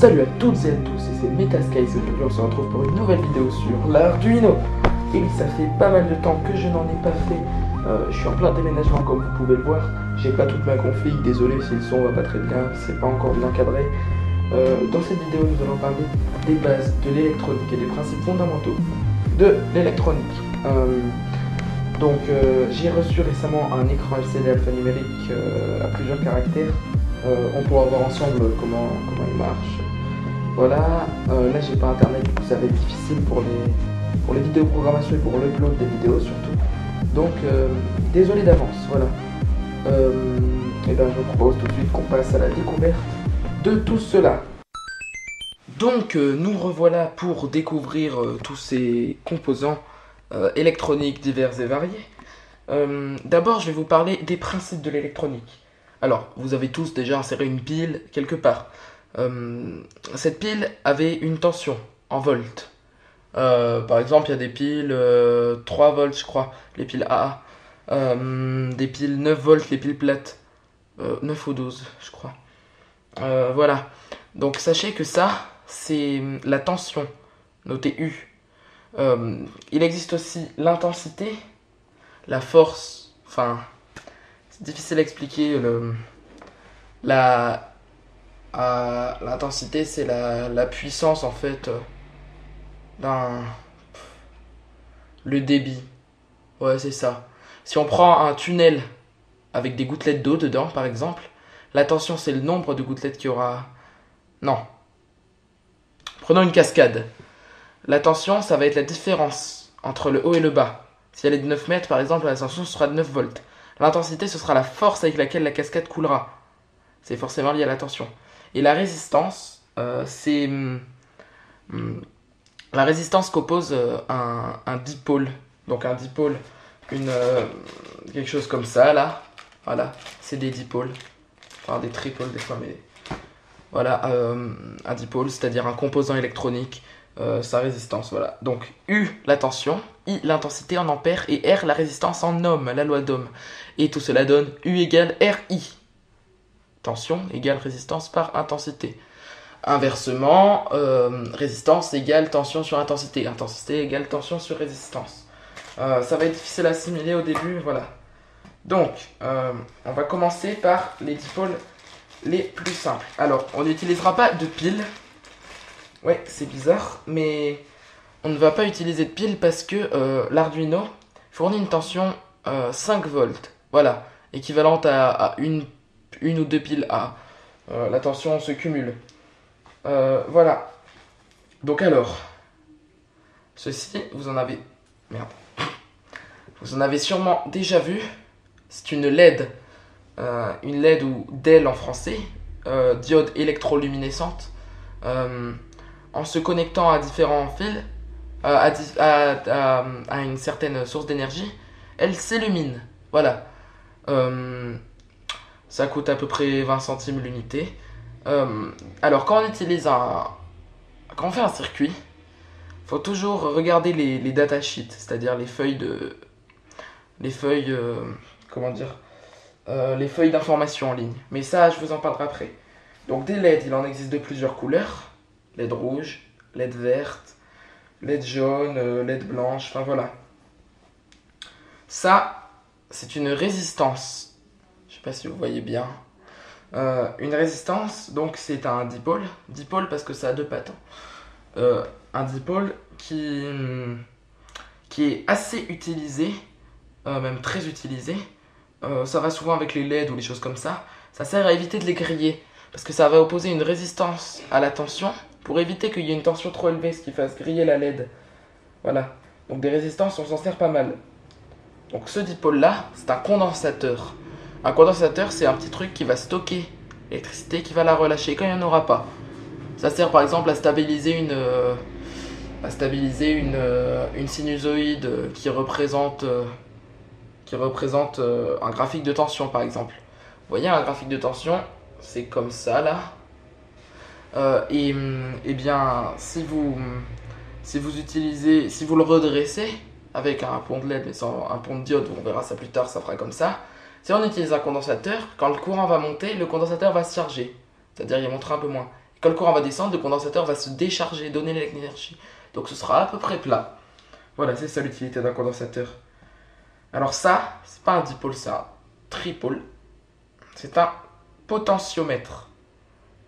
Salut à toutes et à tous, c'est Metasky. Aujourd'hui on se retrouve pour une nouvelle vidéo sur l'Arduino. Et oui, ça fait pas mal de temps que je n'en ai pas fait. Je suis en plein déménagement comme vous pouvez le voir. J'ai pas toute ma config, désolé si le son va pas très bien, c'est pas encore bien cadré. Dans cette vidéo nous allons parler des bases de l'électronique et des principes fondamentaux de l'électronique. J'ai reçu récemment un écran LCD alphanumérique à plusieurs caractères. On pourra voir ensemble comment il marche. Voilà, là j'ai pas internet, du coup ça va être difficile pour les vidéos programmation et pour l'upload des vidéos surtout. Donc désolé d'avance, voilà. Et ben je vous propose tout de suite qu'on passe à la découverte de tout cela. Donc nous revoilà pour découvrir tous ces composants électroniques divers et variés. D'abord je vais vous parler des principes de l'électronique. Alors, vous avez tous déjà inséré une pile quelque part. Cette pile avait une tension en volts. Par exemple, il y a des piles 3 volts, je crois, les piles AA. Des piles 9 volts, les piles plates. 9 ou 12, je crois. Voilà. Donc, sachez que ça, c'est la tension, notée U. Il existe aussi l'intensité, la force, enfin... C'est difficile à expliquer. L'intensité, c'est la puissance en fait le débit. Ouais, c'est ça. Si on prend un tunnel avec des gouttelettes d'eau dedans, par exemple, la tension, c'est le nombre de gouttelettes qu'il y aura. Non. Prenons une cascade. La tension, ça va être la différence entre le haut et le bas. Si elle est de 9 mètres, par exemple, la tension sera de 9 volts. L'intensité, ce sera la force avec laquelle la cascade coulera. C'est forcément lié à la tension. Et la résistance, c'est la résistance qu'oppose un dipôle. Donc un dipôle, quelque chose comme ça, là. Voilà, c'est des dipôles. Enfin, des tripôles des fois, mais... Voilà, un dipôle, c'est-à-dire un composant électronique. Sa résistance, voilà. Donc U, la tension, I, l'intensité en ampères, et R, la résistance en ohms, la loi d'Ohm. Et tout cela donne U égale RI. Tension égale résistance par intensité. Inversement, résistance égale tension sur intensité. Intensité égale tension sur résistance. Ça va être difficile à assimiler au début, voilà. Donc, on va commencer par les dipôles les plus simples. Alors, on n'utilisera pas de pile. Ouais, c'est bizarre, mais on ne va pas utiliser de pile parce que l'Arduino fournit une tension 5 volts. Voilà, équivalente à une ou deux piles A. La tension se cumule. Voilà. Donc alors, ceci, vous en avez... Merde. Vous en avez sûrement déjà vu. C'est une LED. Une LED ou DEL en français. Diode électroluminescente. En se connectant à différents fils, à une certaine source d'énergie, elle s'illumine. Voilà. Ça coûte à peu près 20 centimes l'unité. Alors, quand on fait un circuit, il faut toujours regarder les datasheets, c'est-à-dire les feuilles les feuilles d'information en ligne. Mais ça, je vous en parlerai après. Donc, des LED, il en existe de plusieurs couleurs. LED rouge, LED verte, LED jaune, LED blanche, enfin voilà. Ça, c'est une résistance. Je sais pas si vous voyez bien. Une résistance, donc c'est un dipôle. Dipôle parce que ça a deux pattes. Un dipôle qui est assez utilisé, même très utilisé. Ça va souvent avec les LED ou les choses comme ça. Ça sert à éviter de les griller. Parce que ça va opposer une résistance à la tension pour éviter qu'il y ait une tension trop élevée, ce qui fasse griller la LED. Voilà. Donc des résistances, on s'en sert pas mal. Donc ce dipôle-là, c'est un condensateur. Un condensateur, c'est un petit truc qui va stocker l'électricité, qui va la relâcher quand il n'y en aura pas. Ça sert par exemple à stabiliser une sinusoïde qui représente un graphique de tension par exemple. Vous voyez un graphique de tension, c'est comme ça là. Et bien, si vous le redressez avec un pont de LED, mais sans un pont de diode, on verra ça plus tard, ça fera comme ça. Si on utilise un condensateur, quand le courant va monter, le condensateur va se charger, c'est-à-dire il montera un peu moins. quand le courant va descendre, le condensateur va se décharger, donner l'énergie. Donc ce sera à peu près plat. Voilà, c'est ça l'utilité d'un condensateur. Alors ça, c'est pas un dipôle, c'est un tripôle. C'est un potentiomètre.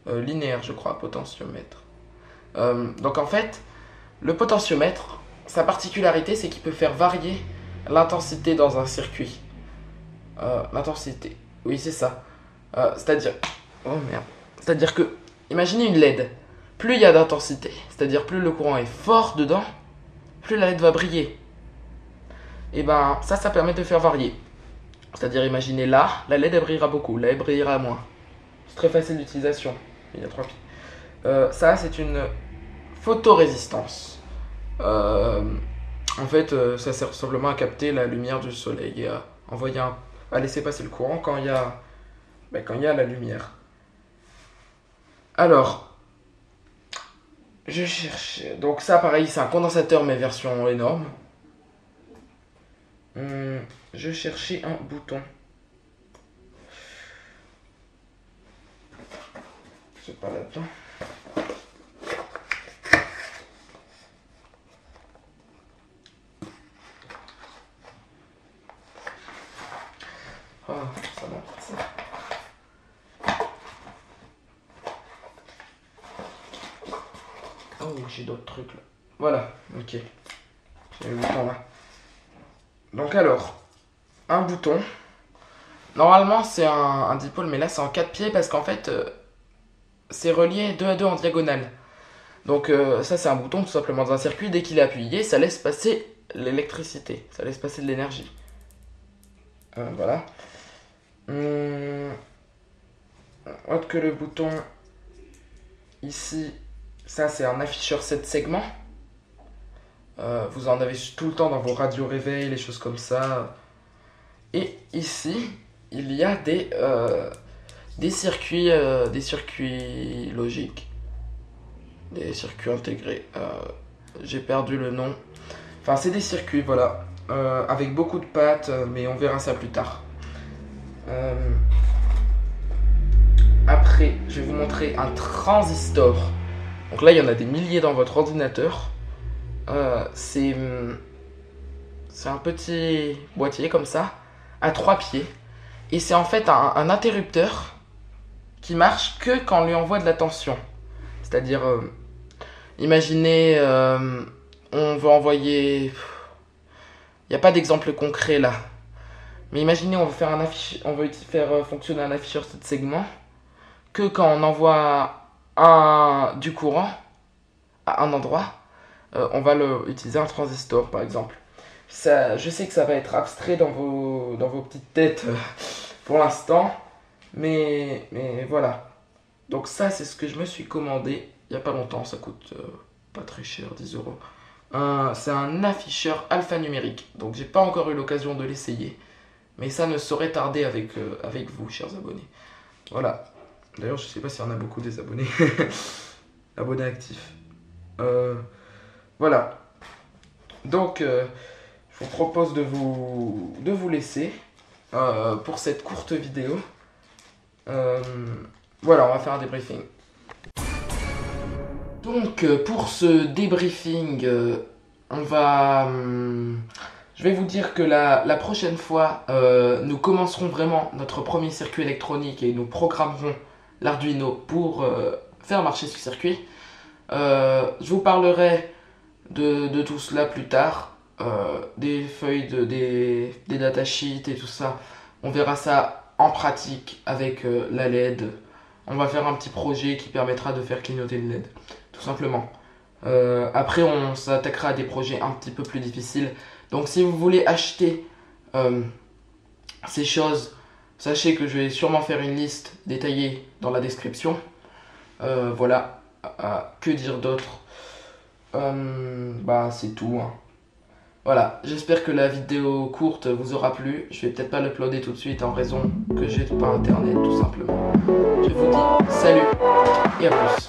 Linéaire, je crois, potentiomètre. Donc en fait, le potentiomètre, sa particularité, c'est qu'il peut faire varier l'intensité dans un circuit. L'intensité, oui, c'est ça. C'est-à-dire, oh merde. C'est-à-dire que, imaginez une LED. Plus il y a d'intensité, c'est-à-dire plus le courant est fort dedans, plus la LED va briller. Et ben, ça permet de faire varier. C'est-à-dire, imaginez là, la LED elle brillera beaucoup, là elle brillera moins. C'est très facile d'utilisation. Il y a 3 pieds. Ça, c'est une photorésistance. En fait, ça sert simplement à capter la lumière du soleil et à laisser passer le courant quand il y a la lumière. Alors, je cherche. Donc ça, pareil, c'est un condensateur mais version énorme. Je cherchais un bouton. C'est pas là-dedans. Oh, ça va. Oh, j'ai d'autres trucs là. Voilà, ok. J'ai le bouton là. Donc alors, un bouton. Normalement c'est un dipôle, mais là c'est en 4 pieds parce qu'en fait c'est relié 2 à 2 en diagonale. Donc ça c'est un bouton tout simplement dans un circuit. Dès qu'il est appuyé, ça laisse passer l'électricité, ça laisse passer de l'énergie. Voilà. Autre que le bouton ici, ça c'est un afficheur 7 segments. Vous en avez tout le temps dans vos radios réveil, les choses comme ça. Et ici, il y a des circuits logiques, des circuits intégrés. J'ai perdu le nom. Enfin, c'est des circuits, voilà, avec beaucoup de pattes, mais on verra ça plus tard. Après, je vais vous montrer un transistor. Donc là, il y en a des milliers dans votre ordinateur. C'est un petit boîtier comme ça, à 3 pieds. Et c'est en fait un interrupteur qui marche que quand on lui envoie de la tension. C'est-à-dire, imaginez, on veut envoyer... Il n'y a pas d'exemple concret là. Mais imaginez, on veut faire fonctionner un afficheur 7 segments que quand on envoie du courant à un endroit, on va utiliser un transistor par exemple. Ça, je sais que ça va être abstrait dans vos petites têtes pour l'instant, mais voilà. Donc ça c'est ce que je me suis commandé il n'y a pas longtemps, ça coûte pas très cher, 10 euros. C'est un afficheur alphanumérique, donc j'ai pas encore eu l'occasion de l'essayer, mais ça ne saurait tarder avec vous, chers abonnés. Voilà. D'ailleurs, je sais pas s'il y en a beaucoup des abonnés. Abonnés actifs. Voilà. Donc, je vous propose de vous laisser pour cette courte vidéo. Voilà, on va faire un débriefing. Donc, pour ce débriefing, je vais vous dire que la prochaine fois, nous commencerons vraiment notre premier circuit électronique et nous programmerons l'Arduino pour faire marcher ce circuit. Je vous parlerai de tout cela plus tard, des feuilles, des datasheets et tout ça. On verra ça en pratique avec la LED. On va faire un petit projet qui permettra de faire clignoter une LED, tout simplement. Après, on s'attaquera à des projets un petit peu plus difficiles. Donc si vous voulez acheter ces choses, sachez que je vais sûrement faire une liste détaillée dans la description. Voilà, que dire d'autre? C'est tout, hein. Voilà, j'espère que la vidéo courte vous aura plu. Je vais peut-être pas l'uploader tout de suite en raison que j'ai pas internet tout simplement. Je vous dis salut et à plus.